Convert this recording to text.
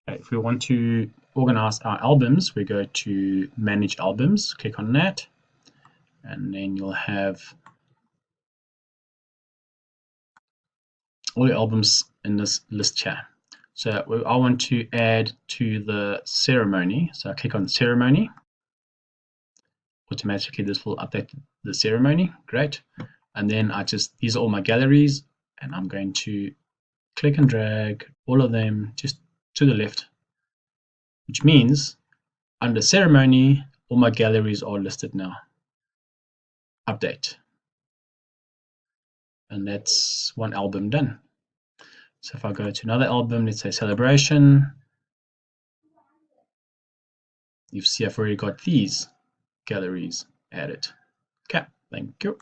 If we want to organize our albums, we go to Manage Albums, click on that, and then you'll have all your albums in this list here. So I want to add to the ceremony. So I click on ceremony. Automatically this will update the ceremony. Great. And then these are all my galleries, and I'm going to click and drag all of them just to the left, which means under ceremony, all my galleries are listed now. Update. And that's one album done. So if I go to another album, let's say Celebration, you see I've already got these galleries added. Okay, thank you.